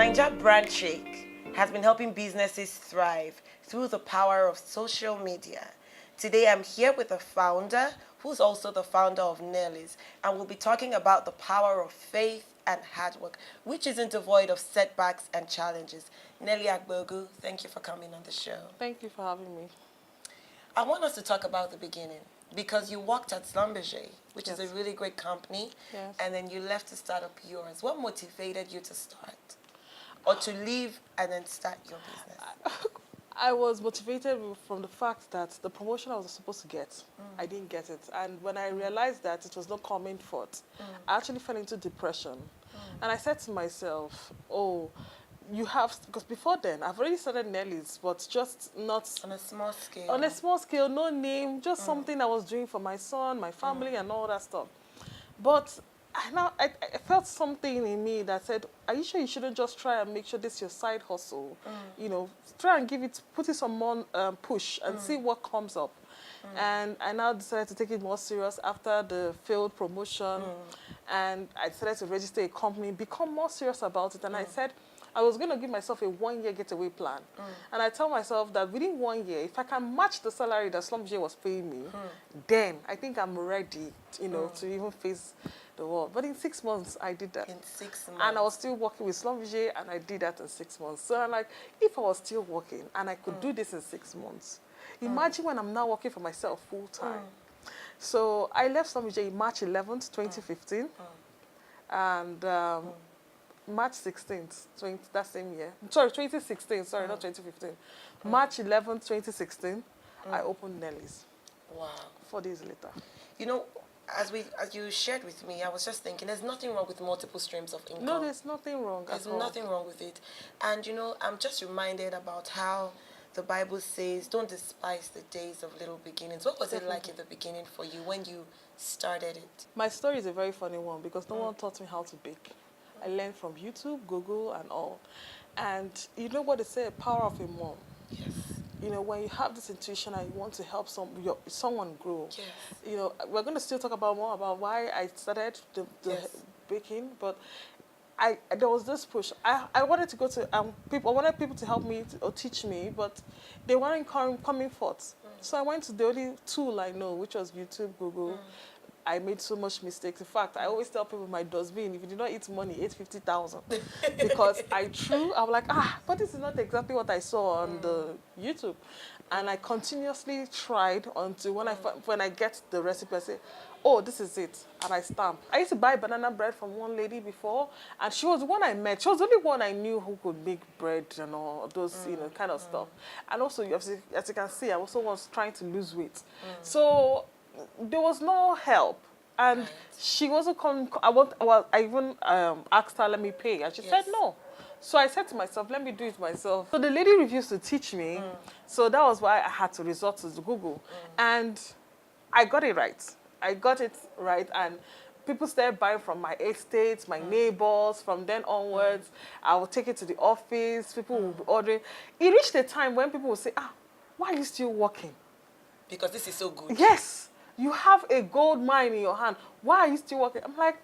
Naijabrandchick has been helping businesses thrive through the power of social media. Today I'm here with the founder, who's also the founder of Nellies, and we'll be talking about the power of faith and hard work, which isn't devoid of setbacks and challenges. Nellie Agbogu, thank you for coming on the show. Thank you for having me. I want us to talk about the beginning, because you worked at Schlumberger, which is a really great company, and then you left to start up yours. What motivated you to start? Or to leave and then start your business? I was motivated from the fact that the promotion I was supposed to get, I didn't get it. And when I realized that it was not coming forth, I actually fell into depression. And I said to myself, oh, you have, because before then, I've already started Nellies, but just not... On a small scale. On a small scale, no name, just something I was doing for my son, my family, and all that stuff. But I felt something in me that said, are you sure you shouldn't just try and make sure this is your side hustle? You know, try and put it some more push and see what comes up. And I now decided to take it more serious after the failed promotion. And I decided to register a company, become more serious about it. And I said, I was going to give myself a 1-year getaway plan. And I tell myself that within 1 year, if I can match the salary that Schlumberger was paying me, then I think I'm ready, you know, to even face the world. But in 6 months, I did that. In 6 months. And I was still working with Schlumberger, and I did that in 6 months. So I'm like, if I was still working and I could do this in 6 months, imagine when I'm now working for myself full time. So I left Schlumberger in March 11th, 2015. And March 16th, that same year. Sorry, 2016, sorry, not 2015. March 11th, 2016, I opened Nellies. Wow. 4 days later. You know, as you shared with me, I was just thinking, there's nothing wrong with multiple streams of income. No, there's nothing wrong at all. There's nothing wrong with it. And, you know, I'm just reminded about how the Bible says, don't despise the days of little beginnings. What was it like in the beginning for you when you started it? My story is a very funny one because no one taught me how to bake. I learned from YouTube, Google, and all. And you know what they say, power of a mom. Yes. You know, when you have this intuition and you want to help someone grow, yes. You know, we're going to still talk about more about why I started the baking, but there was this push. I wanted to go to I wanted people to help me or teach me, but they weren't coming forth. So I went to the only tool I know, which was YouTube, Google. I made so much mistakes. In fact, I always tell people my dustbin, if you did not eat money, eat 50,000. Because I'm like, but this is not exactly what I saw on the YouTube. And I continuously tried until when I get the recipe, I say, oh, this is it. And I stamp. I used to buy banana bread from one lady before, and she was the one I met. She was the only one I knew who could make bread and all those, you know, kind of stuff. And also, as you can see, I also was trying to lose weight. So there was no help, and she wasn't I even asked her, let me pay, and she said no. So I said to myself, let me do it myself. So the lady refused to teach me, so that was why I had to resort to Google. And I got it right. And people started buying from my estates, my neighbors. From then onwards, I would take it to the office. People would be ordering. It reached a time when people would say, why are you still working? Because this is so good. Yes. You have a gold mine in your hand. Why are you still working? I'm like,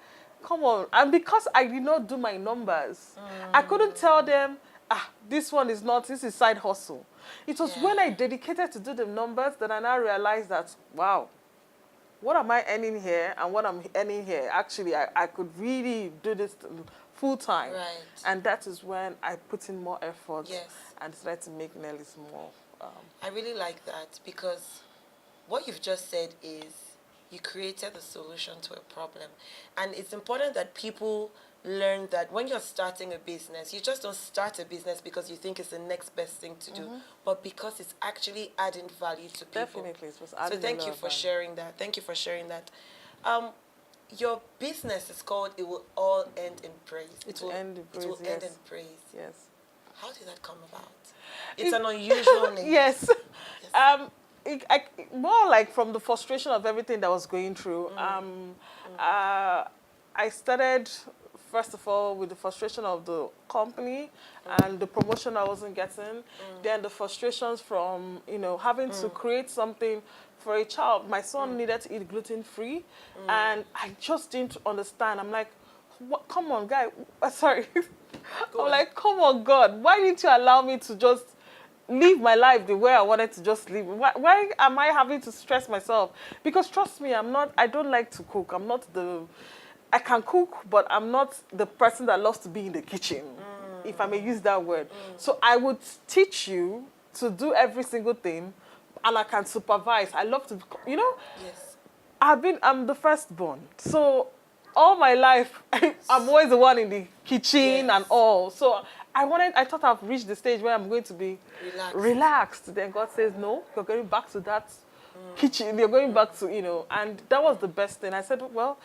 come on. And because I did not do my numbers, I couldn't tell them, this is side hustle. It was when I dedicated to do the numbers that I now realized that, wow, what am I earning here and what I'm earning here? Actually, I could really do this full time. Right. And that is when I put in more effort and decided to make Nellies more. I really like that because what you've just said is you created the solution to a problem. And it's important that people learn that when you're starting a business, you just don't start a business because you think it's the next best thing to do, but because it's actually adding value to people. Definitely. It was adding so thank you for sharing that. Thank you for sharing that. Your business is called It Will All End in Praise. It will end in praise, end in praise. Yes. How did that come about? It's an unusual name. Yes. More like from the frustration of everything that I was going through. I started, first of all, with the frustration of the company and the promotion I wasn't getting. Then the frustrations from, you know, having to create something for a child. My son needed to eat gluten-free, and I just didn't understand. I'm like, what, come on, guy. Sorry. Go I'm on. like, come on, God. Why didn't you allow me to just live my life the way I wanted to just live? Why am I having to stress myself? Because trust me, I don't like to cook. I can cook, but I'm not the person that loves to be in the kitchen, if I may use that word. So I would teach you to do every single thing, and I can supervise. I love to, Yes. I'm the firstborn. So all my life, I'm always the one in the kitchen and Yes. all. So I thought I've reached the stage where I'm going to be relaxed. Then God says, no, you're going back to that kitchen. You're going back to, and that was the best thing. I said, well,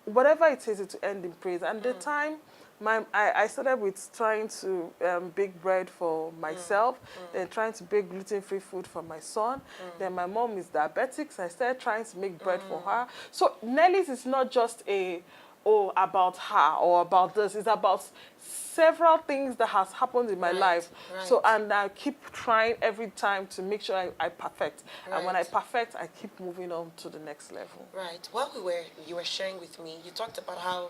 whatever it is, to end in praise. And the time, I started with trying to bake bread for myself, then trying to bake gluten-free food for my son. Then my mom is diabetic, so I started trying to make bread for her. So Nellie's is not just about her or about this. It's about several things that has happened in my life. Right. So, and I keep trying every time to make sure I perfect. And when I perfect, I keep moving on to the next level. Right. While you were sharing with me, you talked about how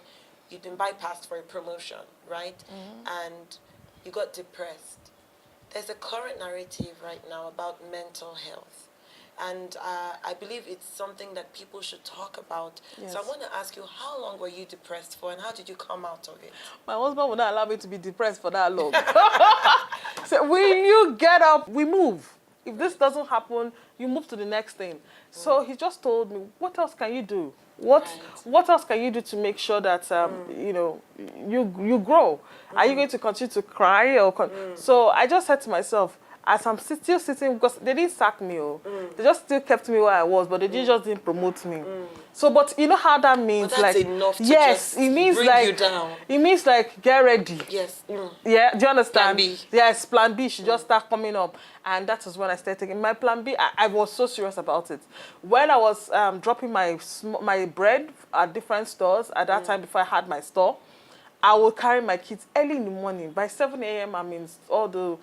you'd been bypassed for a promotion, right? And you got depressed. There's a current narrative right now about mental health. And I believe it's something that people should talk about. Yes. So I want to ask you, how long were you depressed for, and how did you come out of it? My husband would not allow me to be depressed for that long. So when you get up, we move. If this doesn't happen, you move to the next thing. So he just told me, what else can you do? What else can you do to make sure that you grow? Are you going to continue to cry So I just said to myself, as I'm still sitting, because they didn't sack me, they just still kept me where I was, but they just didn't promote me. So, but you know how that means, but that's enough to yes, just it means bring like you down. It means like get ready. Yes. Yeah, do you understand? Plan B. Yes, plan B should just start coming up. And that is when I started taking my plan B. I was so serious about it. When I was dropping my bread at different stores, at that time before I had my store, I would carry my kids early in the morning. By 7 a.m., I'm in all the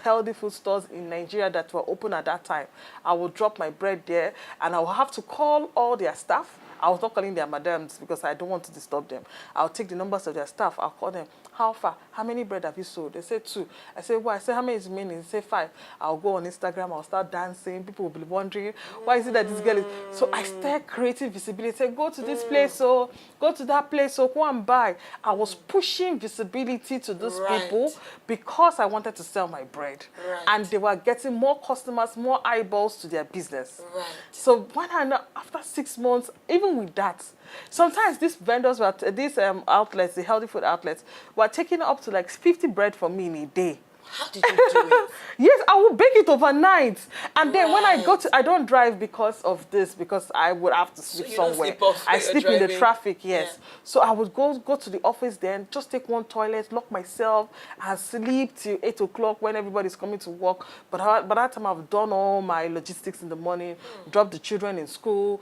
healthy food stores in Nigeria that were open at that time. I would drop my bread there, and I would have to call all their staff. I was not calling their madams because I don't want to disturb them. I'll take the numbers of their staff. I'll call them. How far? How many bread have you sold? They say 2. I say, why? I say, how many is remaining? They say 5. I'll go on Instagram. I'll start dancing. People will be wondering, why is it that this girl is... So I started creating visibility. Say, go to this place, go to that place, go and buy. I was pushing visibility to those people because I wanted to sell my bread. And they were getting more customers, more eyeballs to their business. So when after 6 months, even with that, sometimes these vendors were, these outlets, the healthy food outlets, were taking up to like 50 bread for me in a day. How did you do it? Yes, I would bake it overnight. And then when I don't drive because of this, because I would have to sleep somewhere. I sleep in the traffic, yes. Yeah. So I would go to the office then, just take one toilet, lock myself, and sleep till 8 o'clock when everybody's coming to work. But by that time, I've done all my logistics in the morning, dropped the children in school,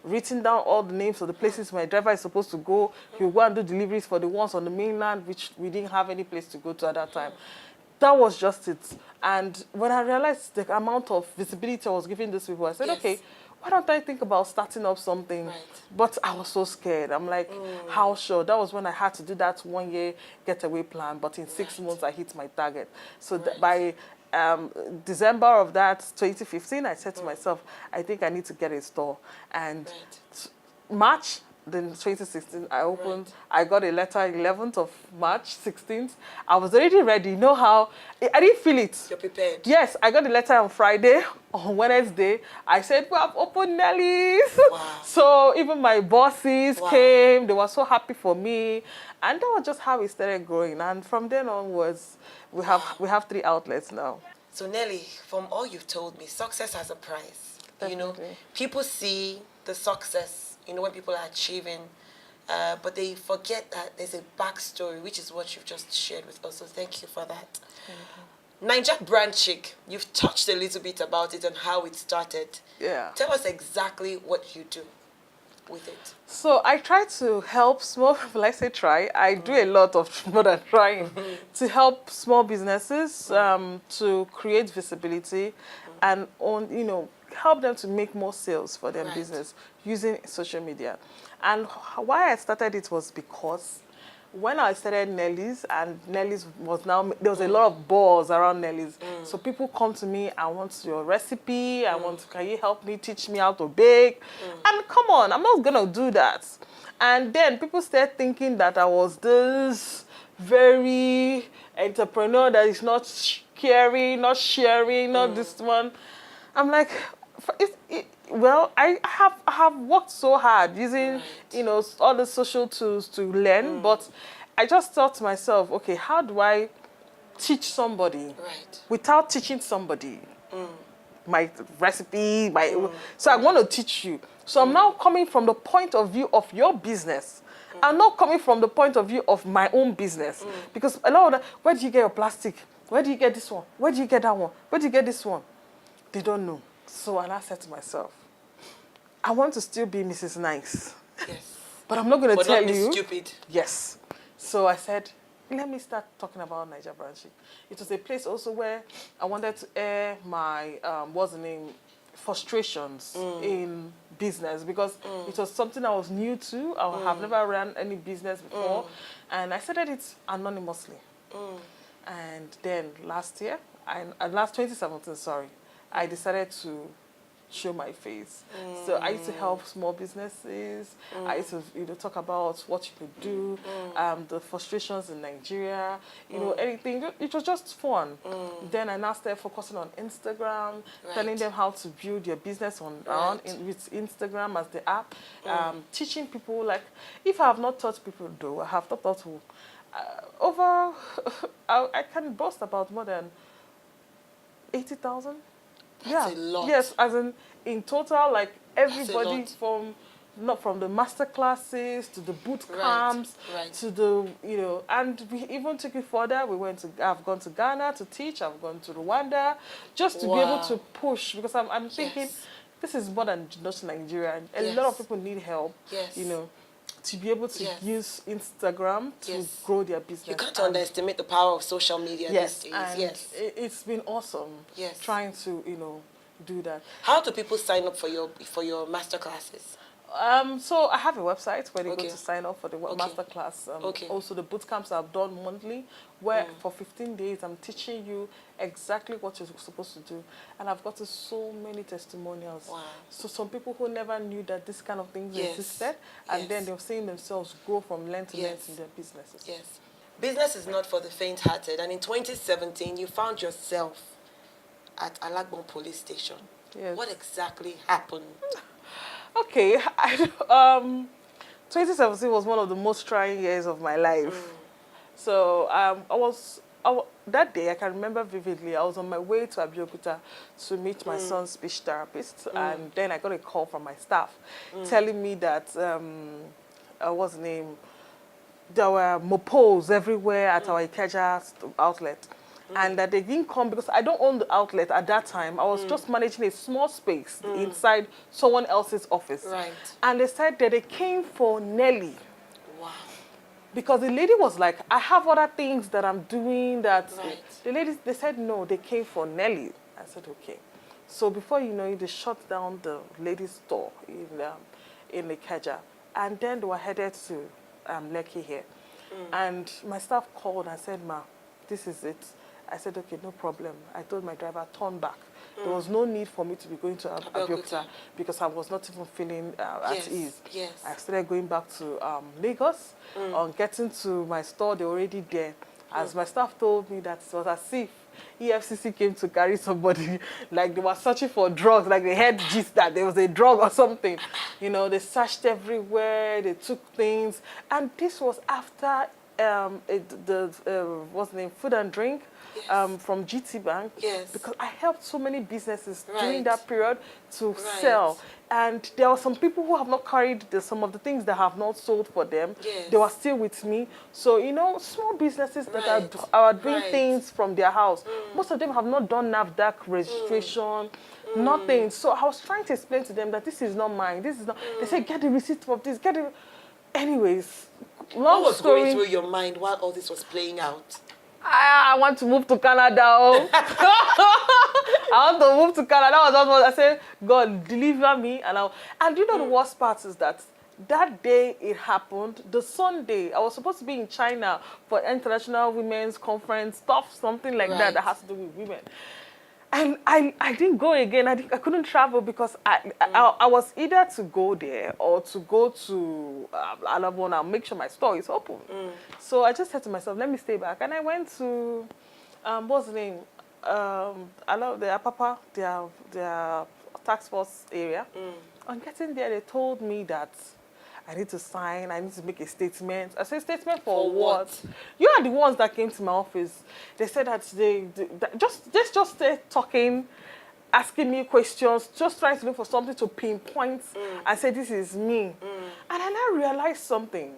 written down all the names of the places my driver is supposed to go. He'll go and do deliveries for the ones on the mainland, which we didn't have any place to go to at that time. That was just it. And when I realized the amount of visibility I was giving these people, I said, okay, why don't I think about starting up something? But I was so scared. I'm like, how sure? That was when I had to do that 1 year getaway plan. But in 6 months, I hit my target. So by December of that 2015, I said to myself, I think I need to get a store. And March, then 2016, I opened, I got a letter 11th of March, 16th. I was already ready. You know how, I didn't feel it. You're prepared. Yes, I got the letter on Friday. On Wednesday, I said, we have opened Nellies. Wow. So even my bosses came. They were so happy for me. And that was just how we started growing. And from then onwards, we have 3 outlets now. So Nellie, from all you've told me, success has a price. Definitely. You know, people see the success, when people are achieving, but they forget that there's a backstory, which is what you've just shared with us. So thank you for that. Naijabrandchick, you've touched a little bit about it and how it started. Yeah. Tell us exactly what you do with it. So I try to help small people. I say try. I do a lot of more than trying to help small businesses to create visibility and help them to make more sales for their business using social media. And why I started it was because when I started Nellies, and Nellies was now, there was a lot of buzz around Nellies. So people come to me, I want your recipe, can you help me, teach me how to bake? And come on, I'm not gonna do that. And then people start thinking that I was this very entrepreneur that is not caring, not sharing, not this one. I'm like, well, I have worked so hard using, all the social tools to learn, but I just thought to myself, okay, how do I teach somebody without teaching somebody my recipe, so I want to teach you. So I'm now coming from the point of view of your business. I'm not coming from the point of view of my own business. Because a lot of where do you get your plastic? Where do you get this one? Where do you get that one? Where do you get this one? They don't know. So I said to myself, I want to still be Mrs. Nice. Yes. But I'm not going to tell not you. Stupid. Yes. So I said, let me start talking about Naijabrandchick. It was a place also where I wanted to air my, frustrations in business, because it was something I was new to. I have never run any business before. And I started it anonymously. And then last 2017, sorry, I decided to show my face. So I used to help small businesses. I used to talk about what you could do, the frustrations in Nigeria, anything. It was just fun. Then I now started focusing on Instagram, telling them how to build your business with Instagram as the app, teaching people. Like, if I have not taught people though, I have not taught who. I can boast about more than 80,000. That's a lot. Yes, as in total, like everybody from the master classes to the boot camps to the and we even took it further. I've gone to Ghana to teach. I've gone to Rwanda just to be able to push, because I'm thinking this is more than just Nigeria. A lot of people need help. Yes. To be able to use Instagram to grow their business. You can't underestimate the power of social media these days. And it's been awesome trying to, do that. How do people sign up for your master classes? So I have a website where they go to sign up for the master class. Also, the boot camps I've done monthly, where for 15 days I'm teaching you exactly what you're supposed to do. And I've gotten so many testimonials. Wow. So some people who never knew that this kind of things existed, and then they're seeing themselves grow from length to length in their businesses. Yes. Business is not for the faint-hearted. And in 2017, you found yourself at Alagbon police station. Yes. What exactly happened? Okay, 2017 was one of the most trying years of my life. So that day, I can remember vividly, I was on my way to Abeokuta to meet my son's speech therapist, and then I got a call from my staff telling me that, what's the name, there were mopos everywhere at our Ikeja outlet. And that they didn't come because I don't own the outlet at that time. I was just managing a small space inside someone else's office. Right. And they said that they came for Nellie. Wow. Because the lady was like, I have other things that I'm doing that... Right. The ladies, they said, no, they came for Nellie. I said, okay. So before you know it, they shut down the ladies' store in Ikeja. And then they were headed to Lekki here. And my staff called and said, ma, this is it. I said, okay, no problem. I told my driver, turn back. There was no need for me to be going to Abeokuta because I was not even feeling at ease. Yes. I started going back to Lagos. On getting to my store, they were already there. As my staff told me that it was as if EFCC came to carry somebody, like they were searching for drugs, like they had gist that there was a drug or something. They searched everywhere, they took things. And this was after what's the name, food and drink. From GT Bank, because I helped so many businesses during that period to sell. And there are some people who have not carried some of the things that have not sold for them. They were still with me. So, small businesses that are doing things from their house. Most of them have not done NAFDAC registration, nothing. So I was trying to explain to them that this is not mine. This is not. They said, get the receipt for this, get it. Anyways, long what was story. going through your mind while all this was playing out? I want to move to Canada. I want to move to Canada. That was what I said. God, deliver me. And you know the worst part is that that day it happened, the Sunday, I was supposed to be in China for International Women's Conference, something like that has to do with women. And I didn't go again. I couldn't travel because I was either to go there or to go to Alabama and make sure my store is open. So I just said to myself, let me stay back. And I went to, what's the name? I love the Apapa, their tax force area. On getting there, they told me that I need to sign, I need to make a statement. I said, statement for what? You are the ones that came to my office. They said that they just stay talking, asking me questions, just trying to look for something to pinpoint and say, this is me. And then I realized something.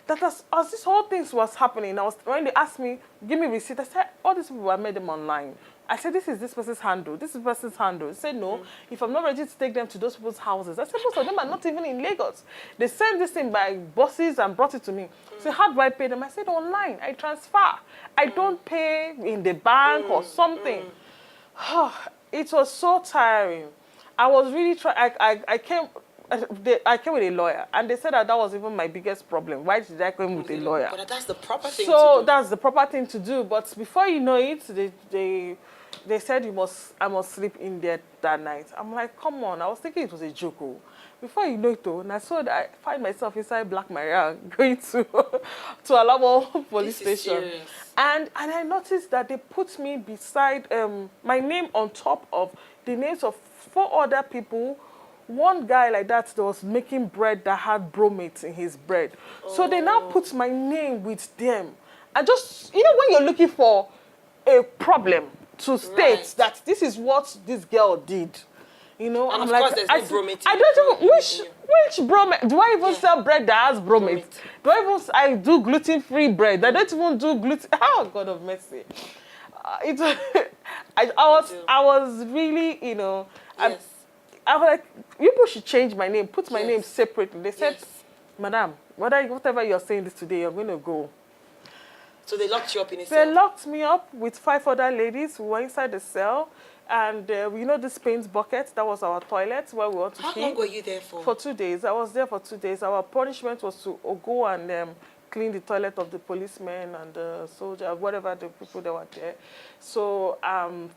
That as this whole thing was happening, when they asked me, give me receipt, I said, all these people, I made them online. I said, this is this person's handle. This is this person's handle. They said, no, if I'm not ready to take them to those people's houses. I said, most of them are not even in Lagos. They sent this thing by buses and brought it to me. So how do I pay them? I said, online. I transfer. I don't pay in the bank or something. It was so tiring. I was really trying. I came with a lawyer, and they said that was even my biggest problem. Why did I come with a lawyer? But that's the proper thing to do. So that's the proper thing to do. But before you know it, they said I must sleep in there that night. I'm like, come on. I was thinking it was a joke. Before you know it, and I saw that I find myself inside Black Maria going to Alamo police station. Serious. And I noticed that they put me beside my name on top of the names of 4 other people. One guy like that was making bread that had bromate in his bread. So they now put my name with them. I just, when you're looking for a problem to state that this is what this girl did, And I'm of like, course there's no bromate. I don't even, which bromate? Do I even sell bread that has bromate? I do gluten-free bread? I don't even do gluten. Oh, God of mercy. I was really, Yes. I was like, you people should change my name, put my name separately. They said, Madam, whatever you're saying this today, you're going to go. So they locked you up in a cell? They locked me up with 5 other ladies who were inside the cell. And this paint bucket, that was our toilet where we want to How pee. long were you there for? For 2 days. I was there for 2 days. Our punishment was to go and clean the toilet of the policemen and the soldier, whatever the people that were there. So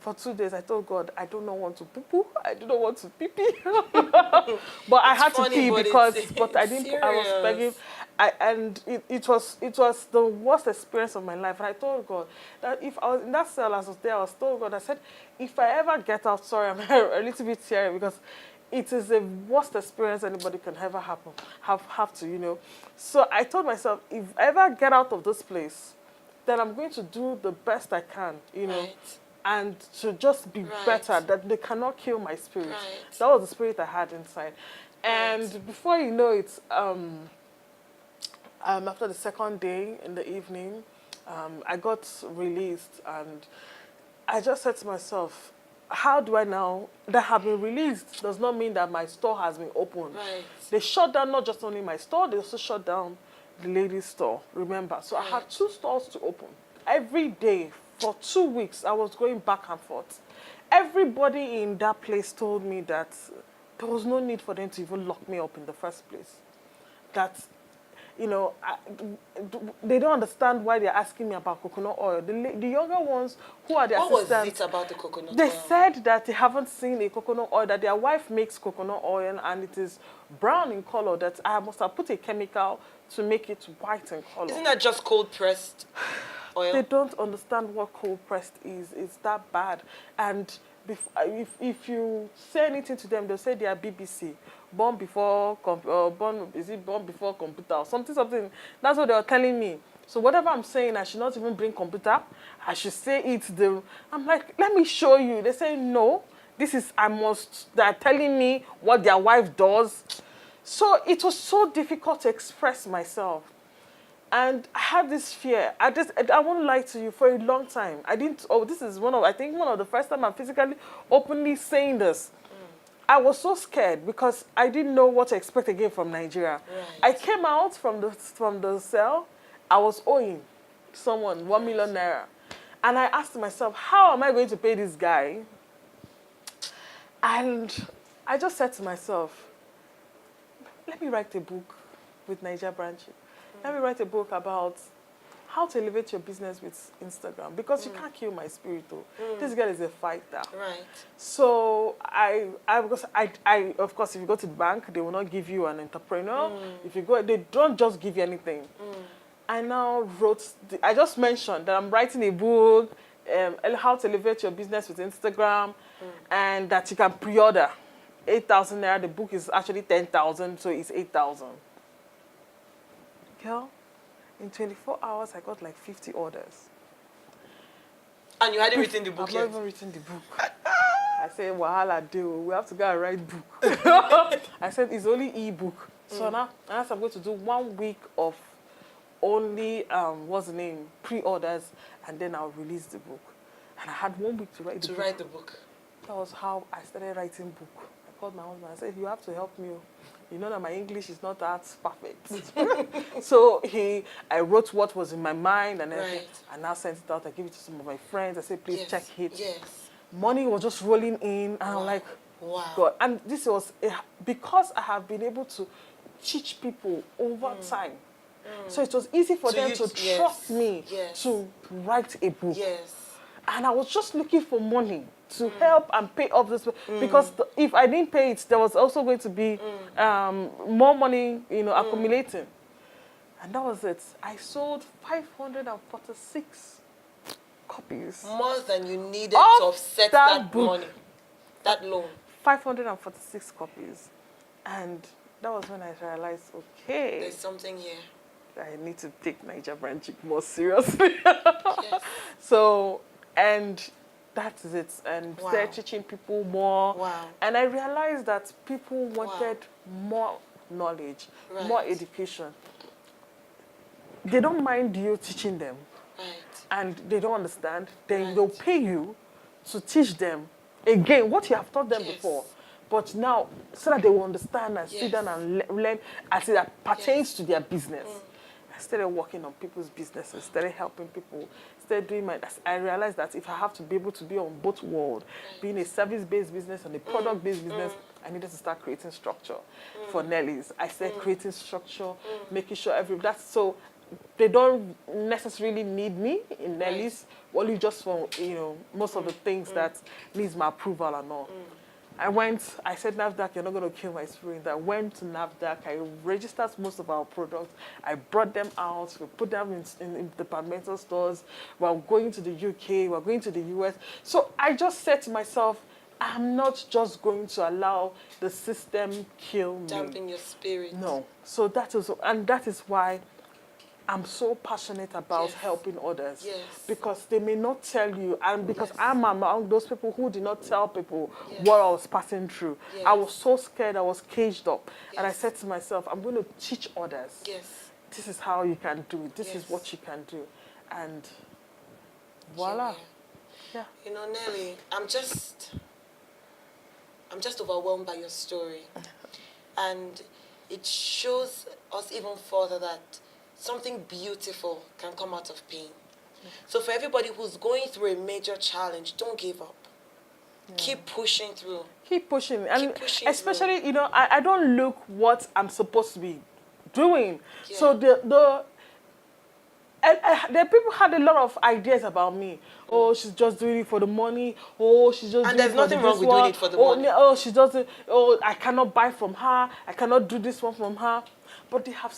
for 2 days, I told God, I do not want to poo-poo. I do not want to pee-pee. But I had to pee but I didn't. Serious. I was begging. It was the worst experience of my life. And I told God that if I was in that cell, as I was there, I was told God, I said, if I ever get out, sorry, I'm a little bit teary because it is the worst experience anybody can ever have to. So I told myself, if I ever get out of this place, then I'm going to do the best I can, and to just be better, that they cannot kill my spirit. Right. That was the spirit I had inside. And before you know it, after the second day in the evening, I got released, and I just said to myself, how do I now, that have been released does not mean that my store has been opened. Right. They shut down not just only my store, they also shut down the ladies' store, remember. So I had 2 stores to open. Every day for 2 weeks, I was going back and forth. Everybody in that place told me that there was no need for them to even lock me up in the first place. That, they don't understand why they're asking me about coconut oil. The younger ones who are the assistants. What was it about the coconut oil? They said that they haven't seen a coconut oil, that their wife makes coconut oil and it is brown in color, that I must have put a chemical to make it white in color. Isn't that just cold-pressed oil? They don't understand what cold-pressed is. It's that bad. And if you say anything to them, they'll say they are BBC. Born before computer or something. That's what they were telling me. So whatever I'm saying, I should not even bring computer. I should say it. I'm like, let me show you. They say, no, they're telling me what their wife does. So it was so difficult to express myself. And I had this fear. I won't lie to you, for a long time. This is one of the first time I'm physically, openly saying this. I was so scared because I didn't know what to expect again from Nigeria. Right. I came out from the cell. I was owing someone 1 million naira. And I asked myself, how am I going to pay this guy? And I just said to myself, let me write a book with Naijabrandchick. Let me write a book about how to elevate your business with Instagram, because you can't kill my spirit though. This girl is a fighter. Right. So because of course, if you go to the bank, they will not give you an entrepreneur. If you go, they don't just give you anything. I now I just mentioned that I'm writing a book, how to elevate your business with Instagram, and that you can pre-order. 8,000 naira. The book is actually 10,000, so it's 8,000. Girl, in 24 hours, I got like 50 orders. And you hadn't written the book yet? I've not even written the book. I said, wahala deal, we have to go and write book. I said, it's only e-book. So now I'm going to do 1 week of only, pre-orders, and then I'll release the book. And I had 1 week to write the book. To write the book. That was how I started writing book. I called my husband. I said, you have to help me. You know that my English is not that perfect. So I wrote what was in my mind, and then I now sent it out. I gave it to some of my friends. I said, please check it. Yes. Money was just rolling in, and I'm like, wow. God. And this was because I have been able to teach people over time. So it was easy for them to trust me to write a book. Yes. And I was just looking for money to help and pay off this, because if I didn't pay it, there was also going to be more money, accumulating. And that was it. I sold 546 copies. More than you needed to offset that money, that loan. 546 copies. And that was when I realized, okay, there's something here. I need to take Naijabrandchick more seriously. Yes. So, and that is it. And they're teaching people more. Wow. And I realized that people wanted more knowledge, more education. They don't mind you teaching them. Right. And they don't understand. Then they'll pay you to teach them again what you have taught them before. But now, so that they will understand and sit down and learn as it pertains to their business. I started working on people's businesses, started helping people, started doing I realized that if I have to be able to be on both worlds, being a service-based business and a product-based business, I needed to start creating structure for Nellies. I started creating structure, making sure so they don't necessarily need me in Nellies, only just for, most of the things that needs my approval and all. I said, NAFDAC, you're not going to kill my spirit. I went to NAFDAC. I registered most of our products. I brought them out. We put them in departmental stores. We're going to the UK. We're going to the US. So I just said to myself, I'm not just going to allow the system kill me. Dampen your spirit. No. So that is why I'm so passionate about helping others, because they may not tell you, and because I'm among those people who did not tell people what I was passing through. I was so scared, I was caged up, and I said to myself, I'm going to teach others. This is how you can do it. This is what you can do, and voila. Yeah. Nellie, I'm just overwhelmed by your story, and it shows us even further that something beautiful can come out of pain. So for everybody who's going through a major challenge, don't give up. Keep pushing through. Keep pushing. And especially, I don't look what I'm supposed to be doing. So the people had a lot of ideas about me. Oh, she's just doing it for the money. Oh, she's just and doing it for the And there's nothing wrong with doing it for the money. Oh, she doesn't. Oh, I cannot buy from her. I cannot do this one from her. But they have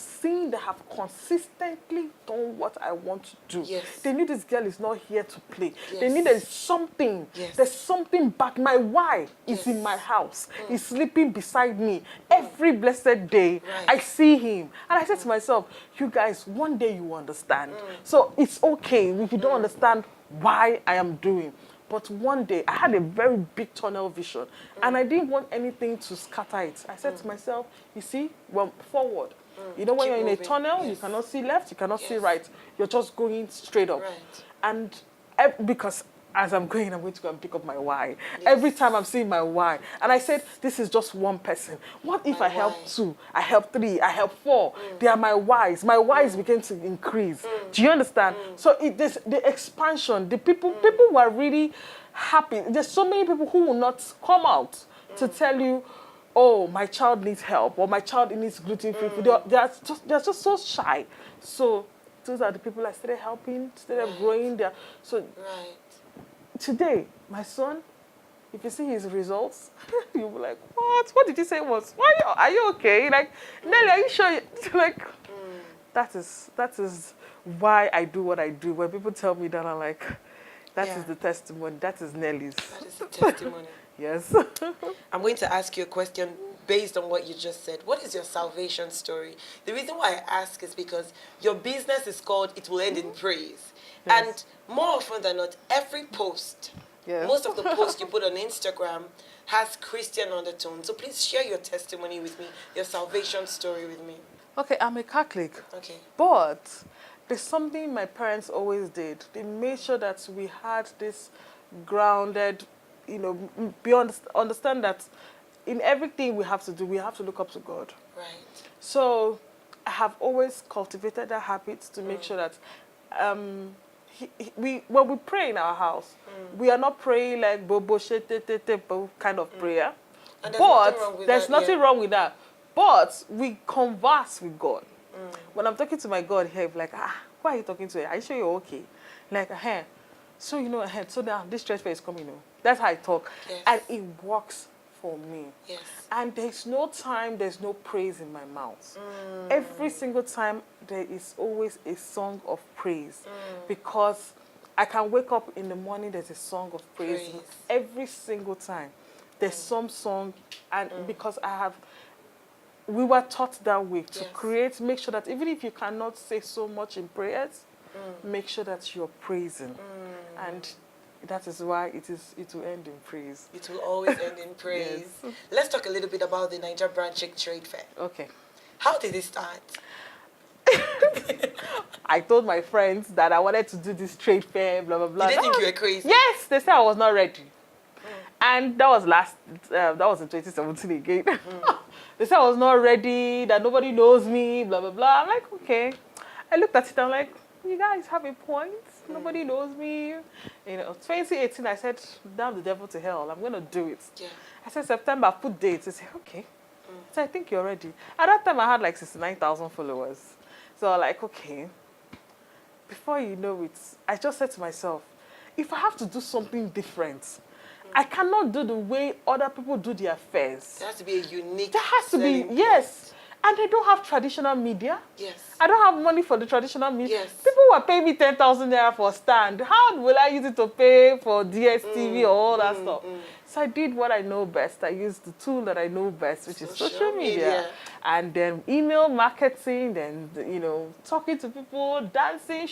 consistently done what I want to do. They knew this girl is not here to play. They knew there's something. There's something back. My why is in my house. He's sleeping beside me every blessed day. I see him. And I said to myself, you guys, one day you will understand. So it's okay if you don't understand why I am doing. But one day, I had a very big tunnel vision, and I didn't want anything to scatter it. I said to myself, you see, forward. When you're in a tunnel, you cannot see left, you cannot see right. You're just going straight up. And because as I'm going to go and pick up my why. Every time I'm seeing my why. And I said, this is just one person. What if I help 2? I help 3, I help 4. They are my whys. My whys began to increase. Do you understand? So the expansion, the people were really happy. There's so many people who will not come out to tell you, oh, my child needs help, or my child needs gluten-free food. They're just so shy. So those are the people I started helping, started growing there. So today, my son, if you see his results, you'll be like, what? What did he say was? Why are you okay? Like, Nelly, are you sure? Like, that is why I do what I do. When people tell me that, I'm like, that is the testimony. That is Nelly's. That is the testimony. Yes. I'm going to ask you a question based on what you just said. What is your salvation story? The reason why I ask is because your business is called It Will End in Praise. Yes. And more often than not, every post, most of the posts you put on Instagram has Christian undertone. So please share your testimony with me, your salvation story with me. Okay, I'm a Catholic. Okay. But there's something my parents always did. They made sure that we had this grounded, understand that in everything we have to do, we have to look up to God. Right. So I have always cultivated that habit to make sure that when we pray in our house, we are not praying like bobo kind of prayer. And there's nothing wrong with that. But we converse with God. When I'm talking to my God here, like, why are you talking to her? Are you sure you're okay? Like, so so now this stress fair is coming. That's how I talk. Yes. And it works for me. Yes. And there's no time, there's no praise in my mouth. Every single time, there is always a song of praise. Because I can wake up in the morning, there's a song of praise. Every single time. There's some song, and because we were taught that way to make sure that even if you cannot say so much in prayers, make sure that you're praising. And that is why it will end in praise. It will always end in praise. Yes. Let's talk a little bit about the Naijabrandchick trade fair. Okay. How did it start? I told my friends that I wanted to do this trade fair, blah, blah, blah. Did they think you were crazy? Yes, they said I was not ready. And that was that was in 2017 again. They said I was not ready, that nobody knows me, blah, blah, blah. I'm like, okay. I looked at it, I'm like, you guys have a point. Nobody knows me. 2018, I said, damn the devil to hell. I'm going to do it. Yeah. I said, September, put dates. I said, okay. So I think you're ready. At that time, I had like 69,000 followers. So I'm like, okay. Before you know it, I just said to myself, if I have to do something different, I cannot do the way other people do their fairs. There has to be a unique. There has to be, yes. And they don't have traditional media. Yes. I don't have money for the traditional media. Yes. People were paying me 10,000 naira for a stand. How will I use it to pay for DSTV or all that stuff? So I did what I know best. I used the tool that I know best, which is social media. And then email marketing, then, talking to people, dancing,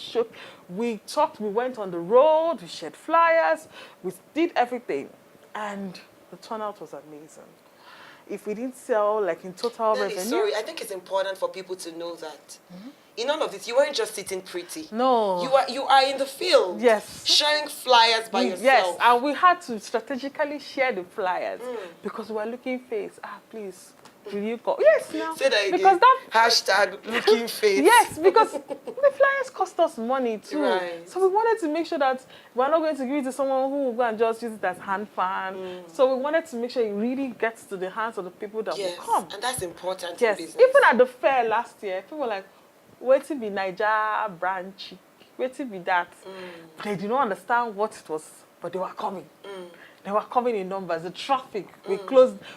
we talked, we went on the road, we shared flyers, we did everything. And the turnout was amazing. If we didn't sell, like in total revenue. Sorry, I think it's important for people to know that in all of this, you weren't just sitting pretty. No. You are in the field. Yes. Sharing flyers by yourself. Yes, and we had to strategically share the flyers because we were looking face. Please, will you call? Yes, now. Say that again. Because that hashtag looking face. Yes, because the flyers cost us money too. Right. So we wanted to make sure that we're not going to give it to someone who will go and just use it as hand fan. So we wanted to make sure it really gets to the hands of the people that will come. And that's important in business. Even at the fair last year, people were like, wait to be Naijabrandchick, wait to be that. They did not understand what it was, but they were coming. They were coming in numbers. The traffic,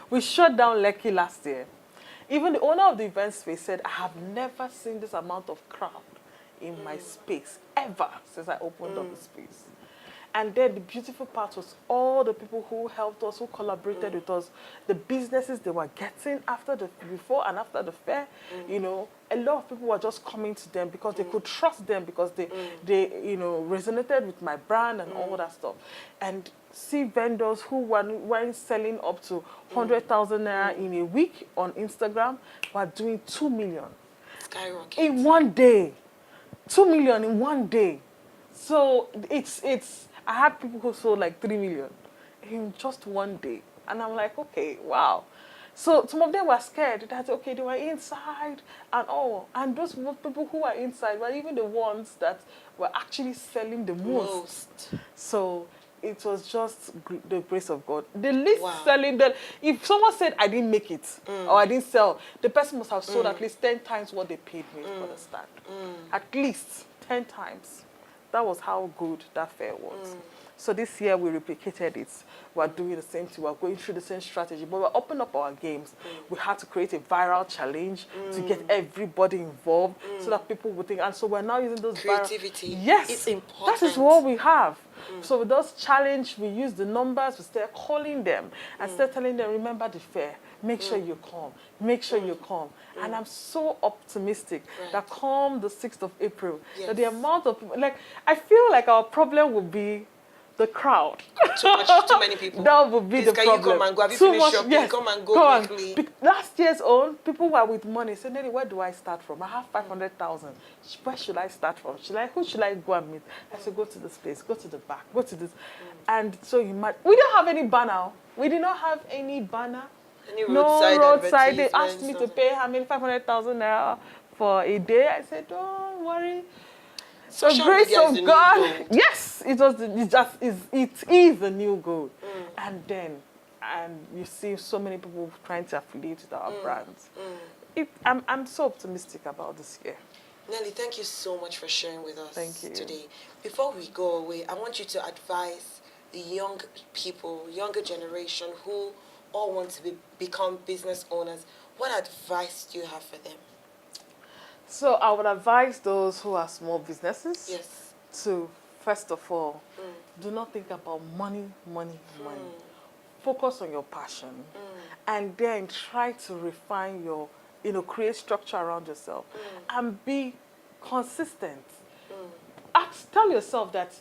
we shut down Lekki last year. Even the owner of the event space said, I have never seen this amount of crowd in my space ever since I opened up the space. And then the beautiful part was all the people who helped us, who collaborated with us, the businesses they were getting before and after the fair. A lot of people were just coming to them because they could trust them because they resonated with my brand and all that stuff. And see vendors who weren't selling up to 100,000 naira in a week on Instagram were doing 2 million. Skyrocket. In one day. 2 million in one day. So I had people who sold like 3 million in just one day. And I'm like, okay, wow. So some of them were scared that, okay, they were inside and all. And those people who were inside were even the ones that were actually selling the most. So it was just the grace of God. The least selling, if someone said I didn't make it or I didn't sell, the person must have sold at least 10 times what they paid me for the stand. At least 10 times. That was how good that fair was. So this year we replicated it. We're doing the same thing. We're going through the same strategy, but we're opening up our games. We had to create a viral challenge to get everybody involved so that people would think. And so we're now using those creativity. Yes, it's important. That is what we have. So with those challenge, we use the numbers. We start calling them and start telling them, remember the fair. Make sure you come. Make sure you come. And I'm so optimistic that come the 6th of April, that the amount of people, like, I feel like our problem will be the crowd. Too many people. That would be the problem. Can you come and go? Have you finished shopping? Yes. Come and go quickly. Last year's own, people were with money. Said, Nelly, where do I start from? I have 500,000. Where should I start from? Who should I go and meet? I said, go to this place, go to the back, go to this. And so you might, we don't have any banner. We did not have any banner. Any roadside They asked me to pay how many 500,000 naira for a day. I said, don't worry. So grace of God. Yes, it is the new gold. And you see so many people trying to affiliate with our brands. I'm so optimistic about this year. Nelly, thank you so much for sharing with us today. Before we go away, I want you to advise the young people, younger generation who all want to become business owners. What advice do you have for them? So I would advise those who are small businesses to, first of all, do not think about money. Focus on your passion. And then try to refine your, create structure around yourself. And be consistent. Tell yourself that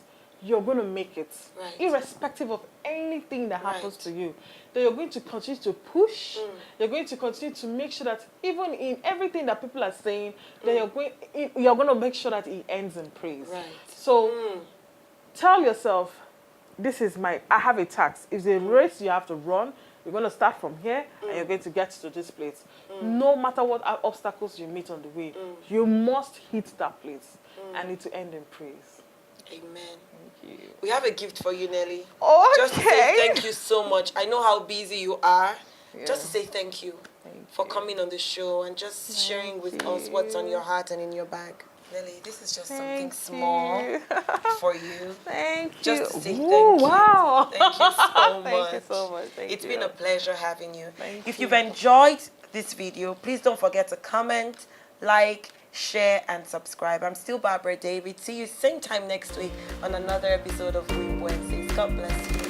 you're going to make it, irrespective of anything that happens to you. That you're going to continue to push. You're going to continue to make sure that even in everything that people are saying, that you're going to make sure that it ends in praise. So tell yourself, I have a task. It's a race you have to run. You're going to start from here and you're going to get to this place. No matter what obstacles you meet on the way, you must hit that place and it to end in praise. Amen. Thank you. We have a gift for you, Nelly. Okay. Just to say thank you so much. I know how busy you are. Just to say thank you for coming on the show and just sharing with us what's on your heart and in your bag. Nelly, this is just something small for you. Thank you. Just to say thank you. Wow. Thank you so much. Thank you so much. It's been a pleasure having you. If you. You've enjoyed this video, please don't forget to comment, like, share, and subscribe. I'm still Barbara David. See you same time next week on another episode of Win Wednesdays. God bless you.